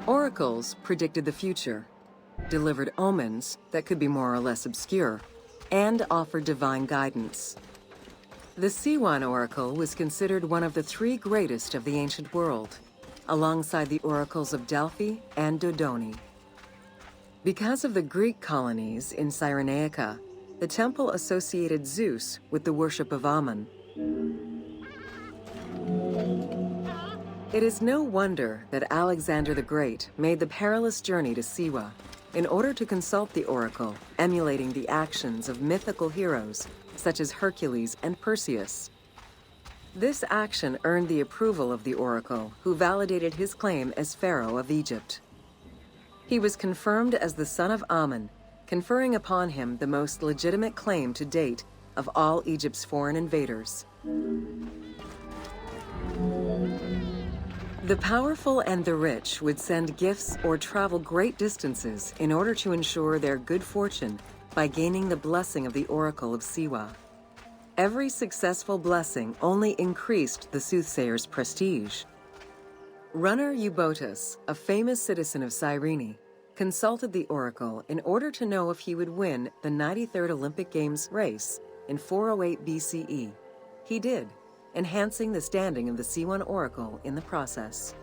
Oracles predicted the future, delivered omens that could be more or less obscure, and offered divine guidance. The Siwan Oracle was considered one of the three greatest of the ancient world, alongside the oracles of Delphi and Dodoni. Because of the Greek colonies in Cyrenaica, the temple associated Zeus with the worship of Ammon. It is no wonder that Alexander the Great made the perilous journey to Siwa in order to consult the oracle, emulating the actions of mythical heroes such as Hercules and Perseus. This action earned the approval of the oracle, who validated his claim as Pharaoh of Egypt. He was confirmed as the son of Ammon, conferring upon him the most legitimate claim to date of all Egypt's foreign invaders. The powerful and the rich would send gifts or travel great distances in order to ensure their good fortune by gaining the blessing of the Oracle of Siwa. Every successful blessing only increased the soothsayer's prestige. Runner Eubotus, a famous citizen of Cyrene, consulted the oracle in order to know if he would win the 93rd Olympic Games race in 408 BCE. He did, enhancing the standing of the Siwan oracle in the process.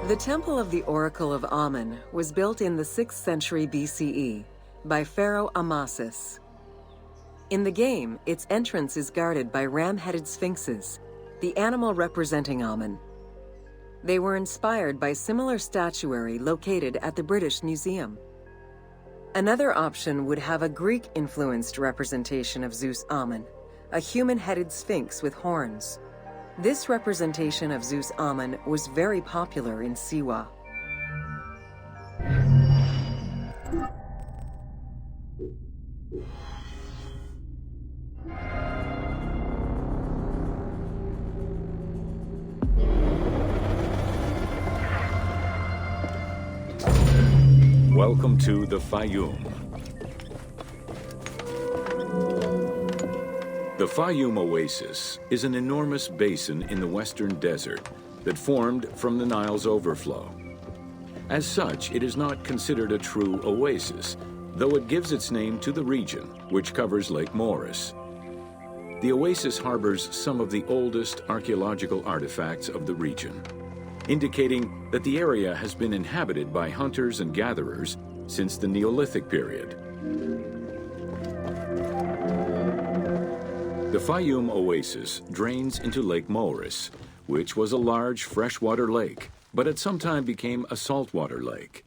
The Temple of the Oracle of Ammon was built in the 6th century BCE by Pharaoh Amasis. In the game, its entrance is guarded by ram-headed sphinxes, the animal representing Ammon. They were inspired by similar statuary located at the British Museum. Another option would have a Greek-influenced representation of Zeus Ammon, a human-headed sphinx with horns. This representation of Zeus Ammon was very popular in Siwa. Welcome to the Fayum. The Fayum Oasis is an enormous basin in the western desert that formed from the Nile's overflow. As such, it is not considered a true oasis, though it gives its name to the region, which covers Lake Moeris. The oasis harbors some of the oldest archaeological artifacts of the region, indicating that the area has been inhabited by hunters and gatherers since the Neolithic period. The Fayum Oasis drains into Lake Moeris, which was a large freshwater lake, but at some time became a saltwater lake.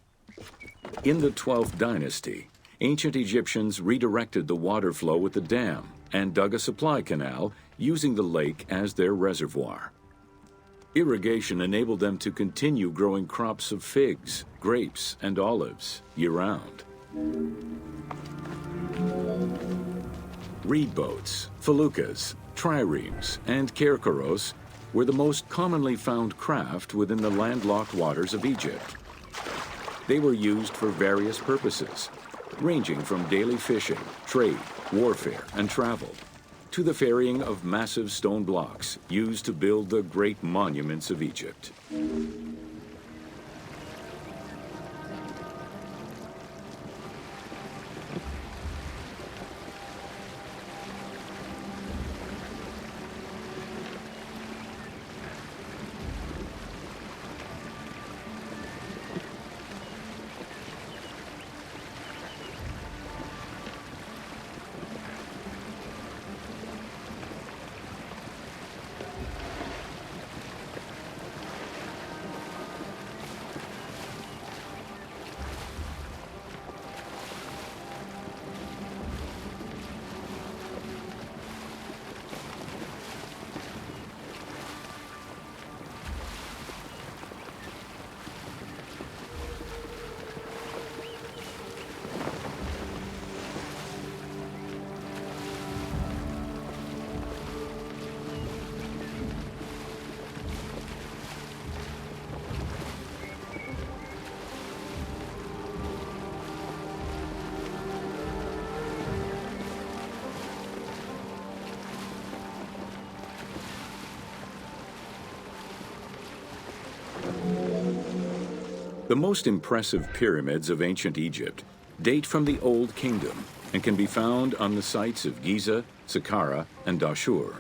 In the 12th dynasty, ancient Egyptians redirected the water flow with a dam and dug a supply canal using the lake as their reservoir. Irrigation enabled them to continue growing crops of figs, grapes, and olives year-round. Reed boats, feluccas, triremes, and kerkeros were the most commonly found craft within the landlocked waters of Egypt. They were used for various purposes, ranging from daily fishing, trade, warfare, and travel, to the ferrying of massive stone blocks used to build the great monuments of Egypt. The most impressive pyramids of ancient Egypt date from the Old Kingdom and can be found on the sites of Giza, Saqqara, and Dashur.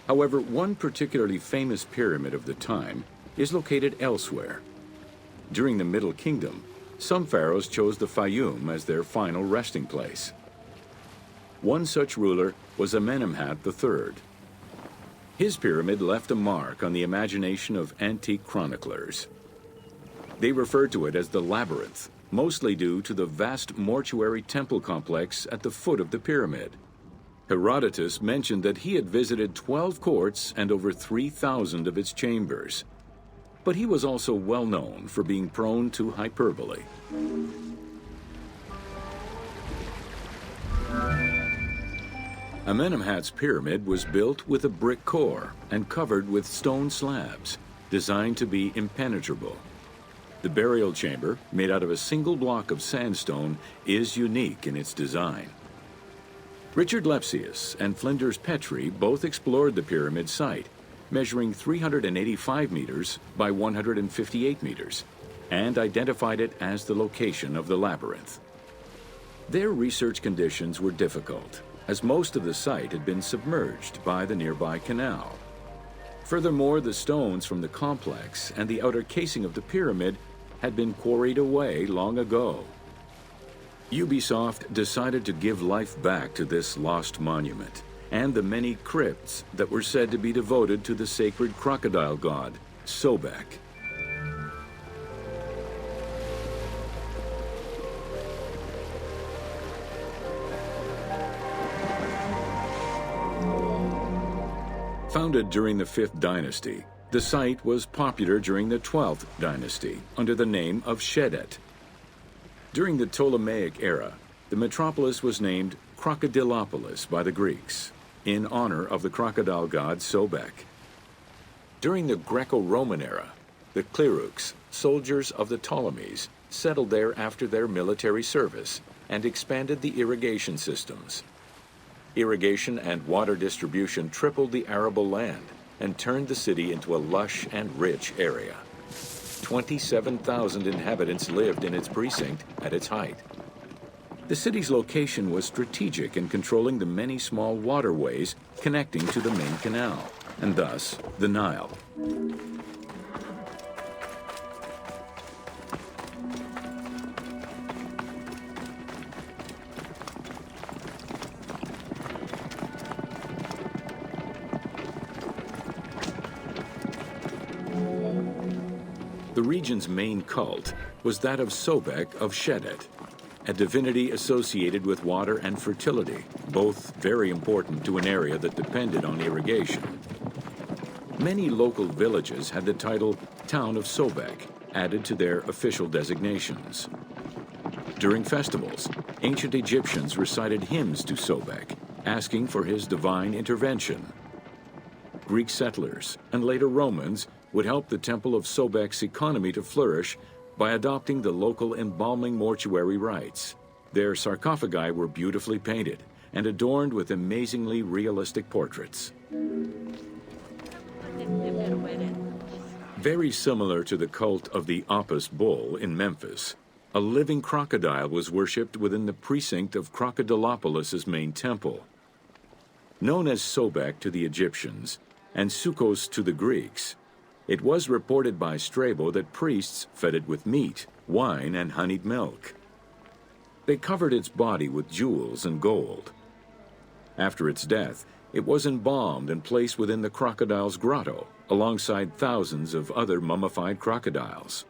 However, one particularly famous pyramid of the time is located elsewhere. During the Middle Kingdom, some pharaohs chose the Fayum as their final resting place. One such ruler was Amenemhat III. His pyramid left a mark on the imagination of antique chroniclers. They referred to it as the Labyrinth, mostly due to the vast mortuary temple complex at the foot of the pyramid. Herodotus mentioned that he had visited 12 courts and over 3,000 of its chambers. But he was also well known for being prone to hyperbole. Amenemhat's pyramid was built with a brick core and covered with stone slabs, designed to be impenetrable. The burial chamber, made out of a single block of sandstone, is unique in its design. Richard Lepsius and Flinders Petrie both explored the pyramid site, measuring 385 meters by 158 meters, and identified it as the location of the labyrinth. Their research conditions were difficult, as most of the site had been submerged by the nearby canal. Furthermore, the stones from the complex and the outer casing of the pyramid had been quarried away long ago. Ubisoft decided to give life back to this lost monument and the many crypts that were said to be devoted to the sacred crocodile god, Sobek. Founded during the 5th dynasty, the site was popular during the 12th dynasty under the name of Shedet. During the Ptolemaic era, the metropolis was named Crocodilopolis by the Greeks, in honor of the crocodile god Sobek. During the Greco-Roman era, the Cleruks, soldiers of the Ptolemies, settled there after their military service and expanded the irrigation systems. Irrigation and water distribution tripled the arable land and turned the city into a lush and rich area. 27,000 inhabitants lived in its precinct at its height. The city's location was strategic in controlling the many small waterways connecting to the main canal, and thus the Nile. The region's main cult was that of Sobek of Shedet, a divinity associated with water and fertility, both very important to an area that depended on irrigation. Many local villages had the title Town of Sobek added to their official designations. During festivals, ancient Egyptians recited hymns to Sobek, asking for his divine intervention. Greek settlers, and later Romans, would help the Temple of Sobek's economy to flourish by adopting the local embalming mortuary rites. Their sarcophagi were beautifully painted and adorned with amazingly realistic portraits. Very similar to the cult of the Apis bull in Memphis, a living crocodile was worshipped within the precinct of Crocodilopolis's main temple. Known as Sobek to the Egyptians and Sukkos to the Greeks, it was reported by Strabo that priests fed it with meat, wine, and honeyed milk. They covered its body with jewels and gold. After its death, it was embalmed and placed within the crocodile's grotto, alongside thousands of other mummified crocodiles.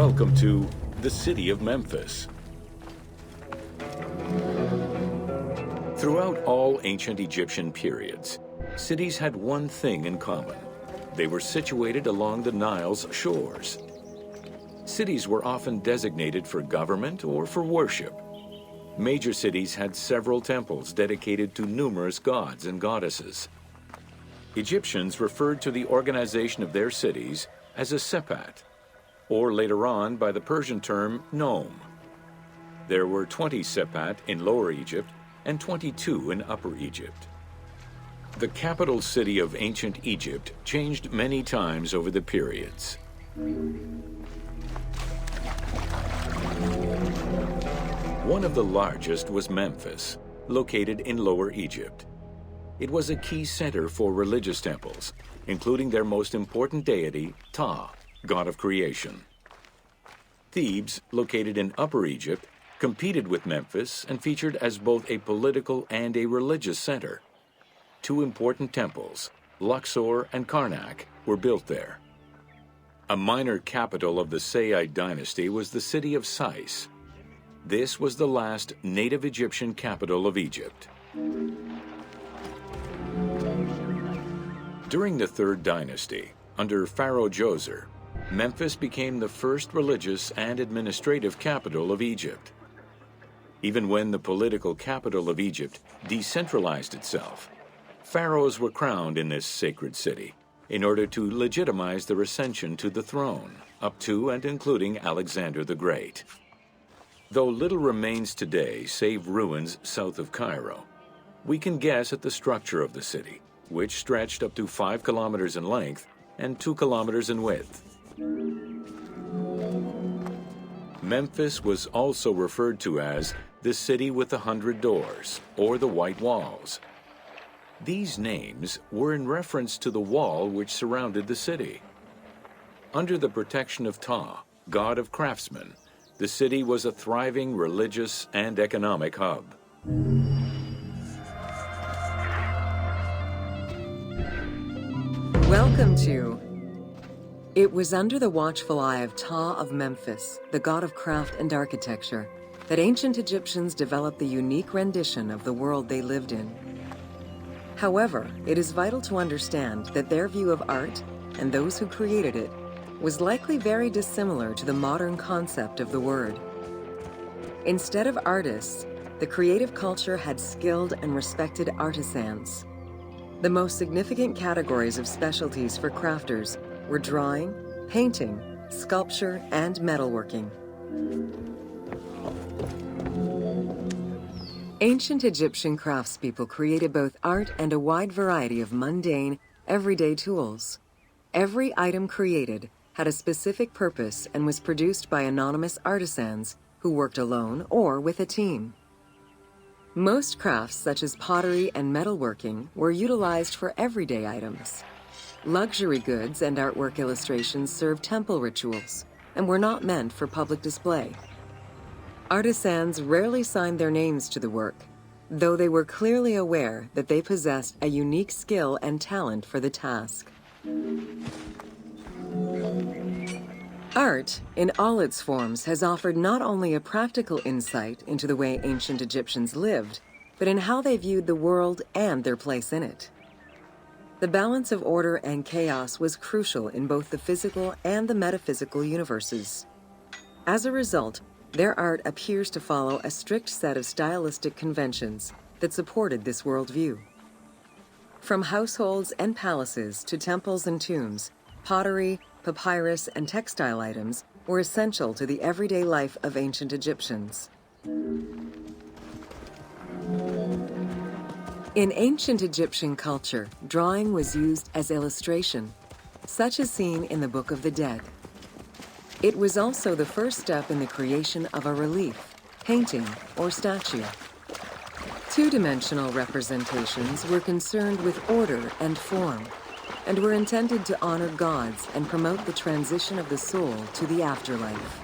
Welcome to the city of Memphis. Throughout all ancient Egyptian periods, cities had one thing in common. They were situated along the Nile's shores. Cities were often designated for government or for worship. Major cities had several temples dedicated to numerous gods and goddesses. Egyptians referred to the organization of their cities as a sepat, or later on by the Persian term nome. There were 20 sepat in Lower Egypt and 22 in Upper Egypt. The capital city of ancient Egypt changed many times over the periods. One of the largest was Memphis, located in Lower Egypt. It was a key center for religious temples, including their most important deity, Ptah, god of creation. Thebes, located in Upper Egypt, competed with Memphis and featured as both a political and a religious center. Two important temples, Luxor and Karnak, were built there. A minor capital of the Sayyid dynasty was the city of Sais. This was the last native Egyptian capital of Egypt. During the Third Dynasty, under Pharaoh Djoser, Memphis became the first religious and administrative capital of Egypt. Even when the political capital of Egypt decentralized itself, pharaohs were crowned in this sacred city in order to legitimize their ascension to the throne, up to and including Alexander the Great. Though little remains today save ruins south of Cairo, we can guess at the structure of the city, which stretched up to 5 kilometers in length and 2 kilometers in width. Memphis was also referred to as the City with the 100 Doors, or the White Walls. These names were in reference to the wall which surrounded the city. Under the protection of Ptah, god of craftsmen, the city was a thriving religious and economic hub. Welcome to... It was under the watchful eye of Ptah of Memphis, the god of craft and architecture, that ancient Egyptians developed the unique rendition of the world they lived in. However, it is vital to understand that their view of art, and those who created it, was likely very dissimilar to the modern concept of the word. Instead of artists, the creative culture had skilled and respected artisans. The most significant categories of specialties for crafters were drawing, painting, sculpture, and metalworking. Ancient Egyptian craftspeople created both art and a wide variety of mundane, everyday tools. Every item created had a specific purpose and was produced by anonymous artisans who worked alone or with a team. Most crafts, such as pottery and metalworking, were utilized for everyday items. Luxury goods and artwork illustrations served temple rituals and were not meant for public display. Artisans rarely signed their names to the work, though they were clearly aware that they possessed a unique skill and talent for the task. Art, in all its forms, has offered not only a practical insight into the way ancient Egyptians lived, but in how they viewed the world and their place in it. The balance of order and chaos was crucial in both the physical and the metaphysical universes. As a result, their art appears to follow a strict set of stylistic conventions that supported this worldview. From households and palaces to temples and tombs, pottery, papyrus, and textile items were essential to the everyday life of ancient Egyptians. In ancient Egyptian culture, drawing was used as illustration, such as seen in the Book of the Dead. It was also the first step in the creation of a relief, painting, or statue. Two-dimensional representations were concerned with order and form, and were intended to honor gods and promote the transition of the soul to the afterlife.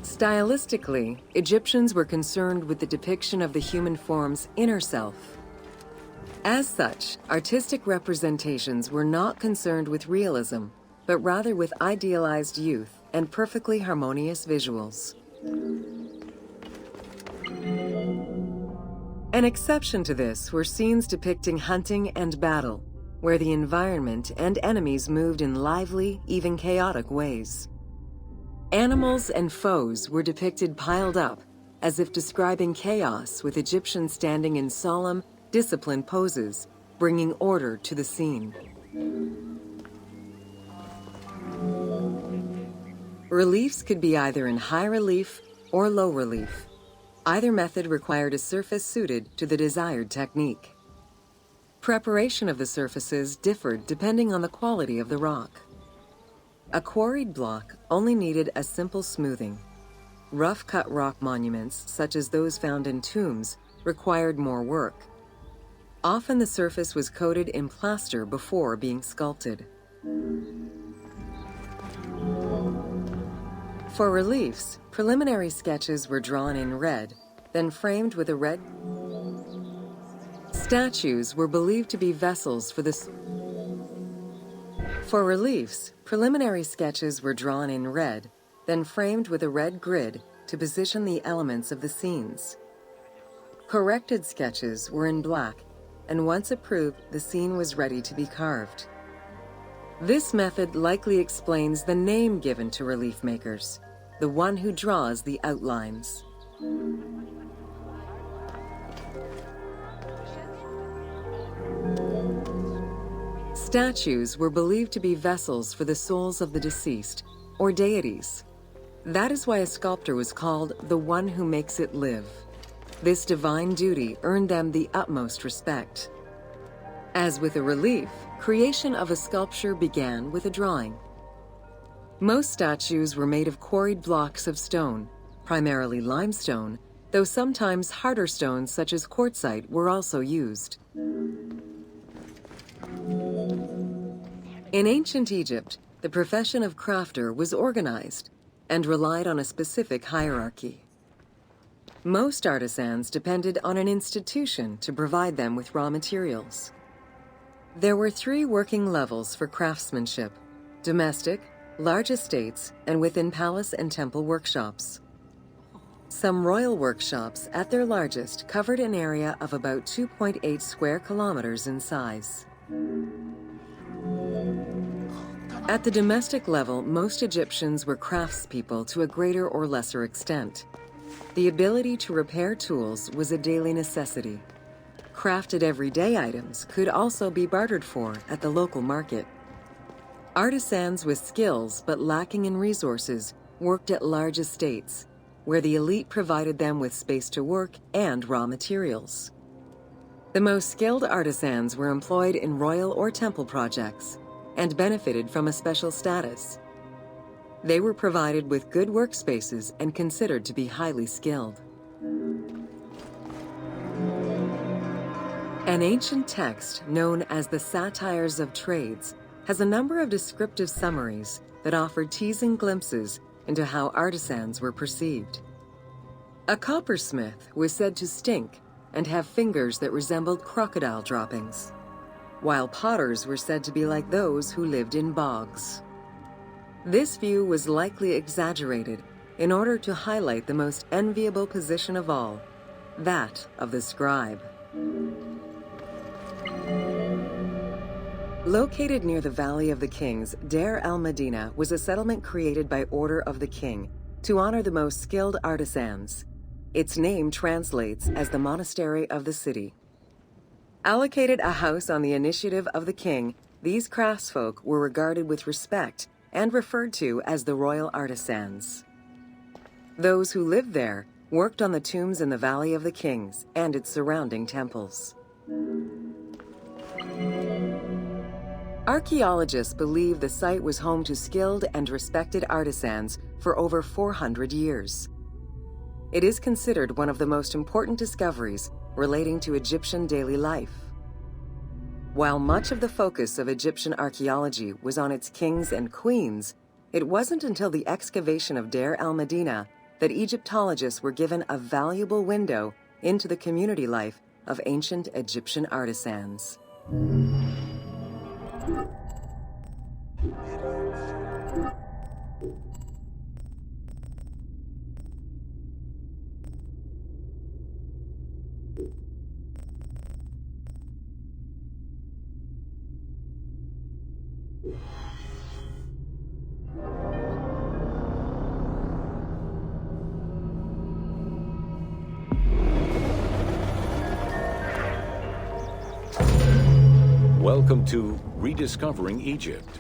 Stylistically, Egyptians were concerned with the depiction of the human form's inner self. As such, artistic representations were not concerned with realism, but rather with idealized youth and perfectly harmonious visuals. An exception to this were scenes depicting hunting and battle, where the environment and enemies moved in lively, even chaotic ways. Animals and foes were depicted piled up, as if describing chaos, with Egyptians standing in solemn, disciplined poses, bringing order to the scene. Reliefs could be either in high relief or low relief. Either method required a surface suited to the desired technique. Preparation of the surfaces differed depending on the quality of the rock. A quarried block only needed a simple smoothing. Rough-cut rock monuments, such as those found in tombs, required more work. Often the surface was coated in plaster before being sculpted. For reliefs, preliminary sketches were drawn in red, then framed with a red. Statues were believed to be vessels for the. For reliefs, preliminary sketches were drawn in red, then framed with a red grid to position the elements of the scenes. Corrected sketches were in black, and once approved, the scene was ready to be carved. This method likely explains the name given to relief makers, the one who draws the outlines. Statues were believed to be vessels for the souls of the deceased, or deities. That is why a sculptor was called the one who makes it live. This divine duty earned them the utmost respect. As with a relief, creation of a sculpture began with a drawing. Most statues were made of quarried blocks of stone, primarily limestone, though sometimes harder stones such as quartzite were also used. In ancient Egypt, the profession of crafter was organized and relied on a specific hierarchy. Most artisans depended on an institution to provide them with raw materials. There were 3 working levels for craftsmanship: domestic, large estates, and within palace and temple workshops. Some royal workshops, at their largest, covered an area of about 2.8 square kilometers in size. At the domestic level, most Egyptians were craftspeople to a greater or lesser extent. The ability to repair tools was a daily necessity. Crafted everyday items could also be bartered for at the local market. Artisans with skills but lacking in resources worked at large estates, where the elite provided them with space to work and raw materials. The most skilled artisans were employed in royal or temple projects and benefited from a special status. They were provided with good workspaces and considered to be highly skilled. An ancient text known as the Satires of Trades has a number of descriptive summaries that offer teasing glimpses into how artisans were perceived. A coppersmith was said to stink and have fingers that resembled crocodile droppings, while potters were said to be like those who lived in bogs. This view was likely exaggerated in order to highlight the most enviable position of all, that of the scribe. Located near the Valley of the Kings, Deir el-Medina was a settlement created by order of the king to honor the most skilled artisans. Its name translates as the monastery of the city. Allocated a house on the initiative of the king, these craftsfolk were regarded with respect and referred to as the royal artisans. Those who lived there worked on the tombs in the Valley of the Kings and its surrounding temples. Archaeologists believe the site was home to skilled and respected artisans for over 400 years. It is considered one of the most important discoveries relating to Egyptian daily life. While much of the focus of Egyptian archaeology was on its kings and queens, it wasn't until the excavation of Deir el-Medina that Egyptologists were given a valuable window into the community life of ancient Egyptian artisans. Welcome to Rediscovering Egypt.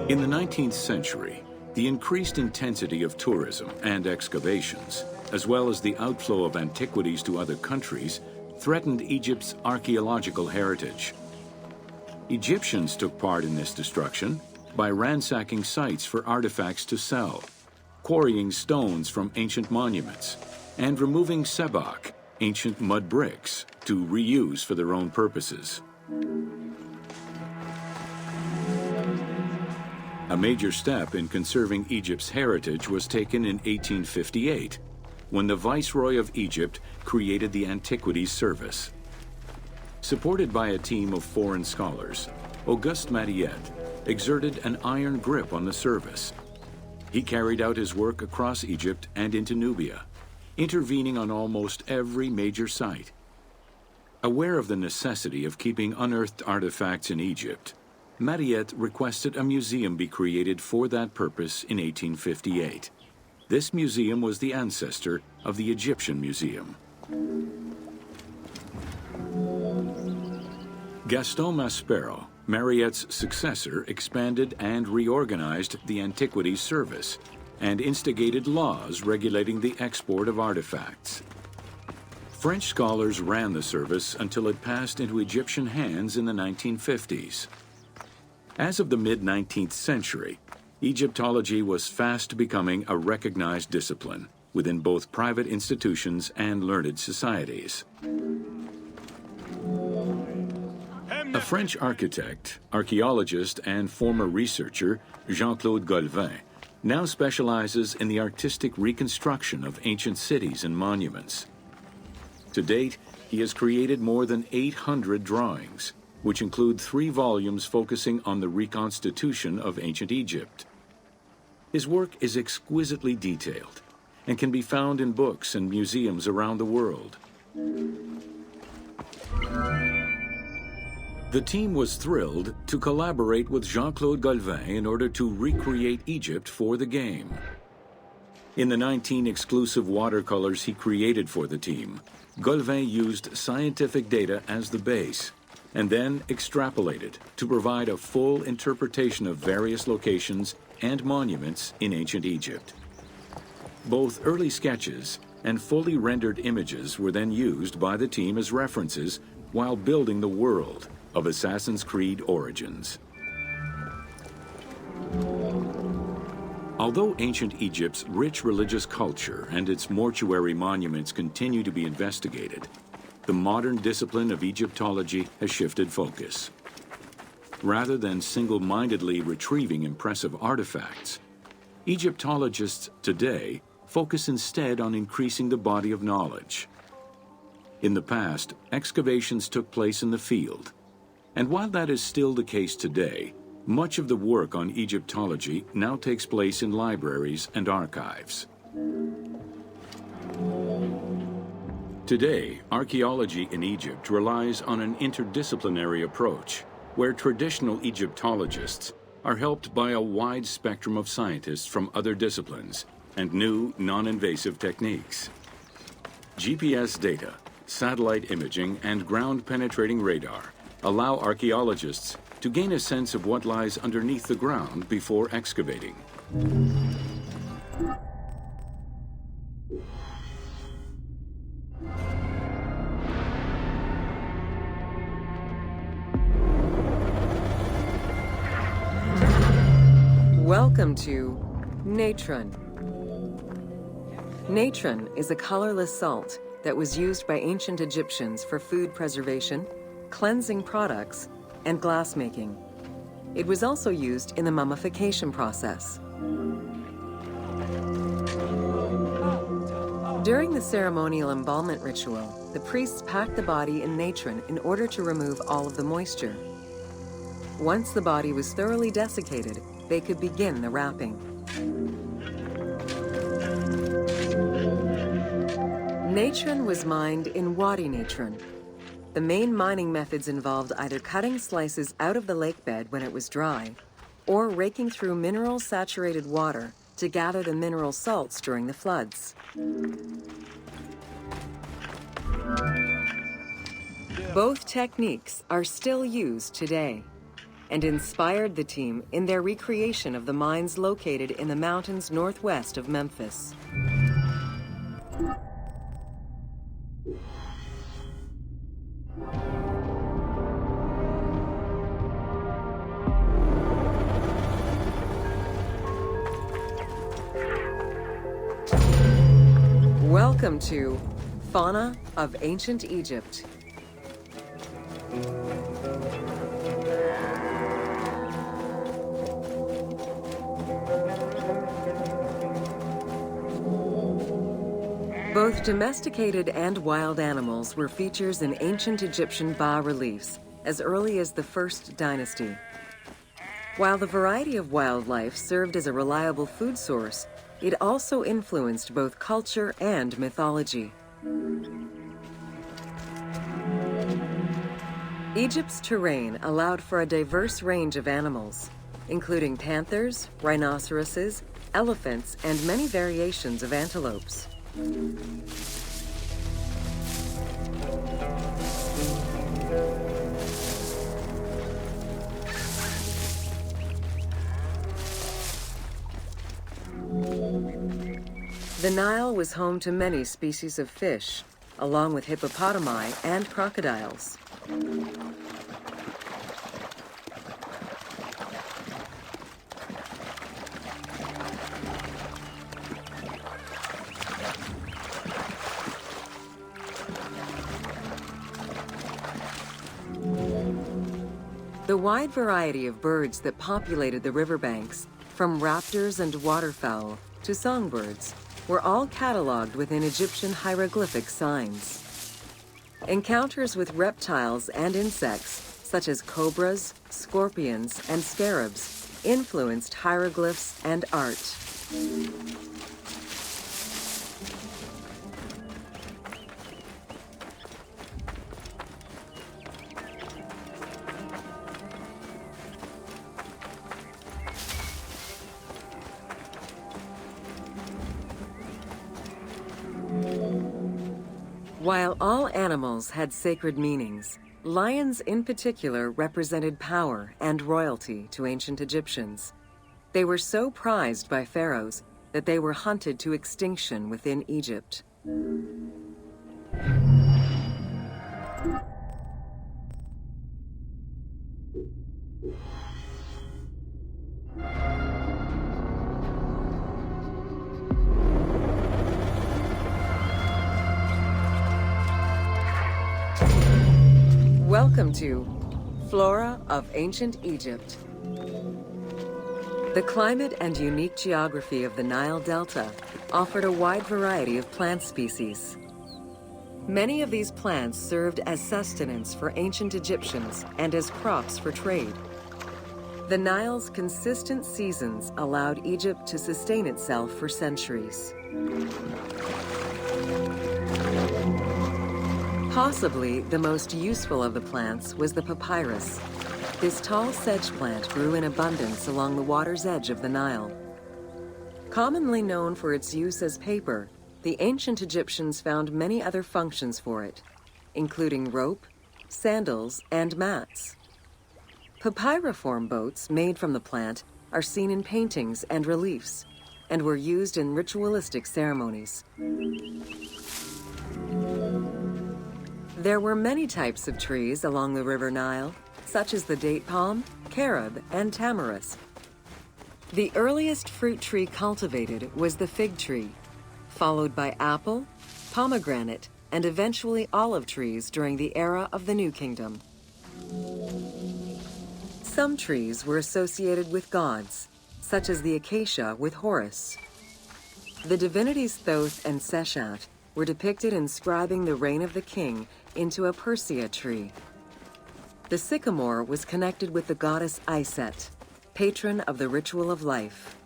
In the 19th century, the increased intensity of tourism and excavations, as well as the outflow of antiquities to other countries, threatened Egypt's archaeological heritage. Egyptians took part in this destruction by ransacking sites for artifacts to sell, quarrying stones from ancient monuments, and removing sebak, ancient mud bricks, to reuse for their own purposes. A major step in conserving Egypt's heritage was taken in 1858, when the Viceroy of Egypt created the Antiquities Service. Supported by a team of foreign scholars, Auguste Mariette exerted an iron grip on the service. He carried out his work across Egypt and into Nubia, intervening on almost every major site. Aware of the necessity of keeping unearthed artifacts in Egypt, Mariette requested a museum be created for that purpose in 1858. This museum was the ancestor of the Egyptian Museum. Gaston Maspero, Mariette's successor, expanded and reorganized the Antiquities Service and instigated laws regulating the export of artifacts. French scholars ran the service until it passed into Egyptian hands in the 1950s. As of the mid-19th century, Egyptology was fast becoming a recognized discipline within both private institutions and learned societies. A French architect, archaeologist, and former researcher, Jean-Claude Golvin, now specializes in the artistic reconstruction of ancient cities and monuments. To date, he has created more than 800 drawings, which include 3 volumes focusing on the reconstitution of ancient Egypt. His work is exquisitely detailed and can be found in books and museums around the world. The team was thrilled to collaborate with Jean-Claude Golvin in order to recreate Egypt for the game. In the 19 exclusive watercolors he created for the team, Golvin used scientific data as the base and then extrapolated to provide a full interpretation of various locations and monuments in ancient Egypt. Both early sketches and fully rendered images were then used by the team as references while building the world of Assassin's Creed Origins. Although ancient Egypt's rich religious culture and its mortuary monuments continue to be investigated, the modern discipline of Egyptology has shifted focus. Rather than single-mindedly retrieving impressive artifacts, Egyptologists today focus instead on increasing the body of knowledge. In the past, excavations took place in the field, and while that is still the case today, much of the work on Egyptology now takes place in libraries and archives. Today, archaeology in Egypt relies on an interdisciplinary approach, where traditional Egyptologists are helped by a wide spectrum of scientists from other disciplines and new non-invasive techniques. GPS data, satellite imaging, and ground-penetrating radar allow archaeologists to gain a sense of what lies underneath the ground before excavating. Welcome to natron. Natron is a colorless salt that was used by ancient Egyptians for food preservation, cleansing products, and glassmaking. It was also used in the mummification process. During the ceremonial embalmment ritual, the priests packed the body in natron in order to remove all of the moisture. Once the body was thoroughly desiccated, they could begin the wrapping. Natron was mined in Wadi Natron. The main mining methods involved either cutting slices out of the lake bed when it was dry, or raking through mineral-saturated water to gather the mineral salts during the floods. Both techniques are still used today and inspired the team in their recreation of the mines located in the mountains northwest of Memphis. Welcome to Fauna of Ancient Egypt. Both domesticated and wild animals were features in ancient Egyptian bas-reliefs as early as the First Dynasty. While the variety of wildlife served as a reliable food source, it also influenced both culture and mythology. Egypt's terrain allowed for a diverse range of animals, including panthers, rhinoceroses, elephants, and many variations of antelopes. The Nile was home to many species of fish, along with hippopotami and crocodiles. The wide variety of birds that populated the riverbanks, from raptors and waterfowl to songbirds, were all cataloged within Egyptian hieroglyphic signs. Encounters with reptiles and insects, such as cobras, scorpions, and scarabs, influenced hieroglyphs and art. While all animals had sacred meanings, lions in particular represented power and royalty to ancient Egyptians. They were so prized by pharaohs that they were hunted to extinction within Egypt. Welcome to Flora of Ancient Egypt. The climate and unique geography of the Nile Delta offered a wide variety of plant species. Many of these plants served as sustenance for ancient Egyptians and as crops for trade. The Nile's consistent seasons allowed Egypt to sustain itself for centuries. Possibly the most useful of the plants was the papyrus. This tall sedge plant grew in abundance along the water's edge of the Nile. Commonly known for its use as paper, the ancient Egyptians found many other functions for it, including rope, sandals, and mats. Papyriform boats made from the plant are seen in paintings and reliefs, and were used in ritualistic ceremonies. There were many types of trees along the River Nile, such as the date palm, carob, and tamarisk. The earliest fruit tree cultivated was the fig tree, followed by apple, pomegranate, and eventually olive trees during the era of the New Kingdom. Some trees were associated with gods, such as the acacia with Horus. The divinities Thoth and Seshat were depicted inscribing the reign of the king into a Persea tree. The sycamore was connected with the goddess Iset, patron of the ritual of life.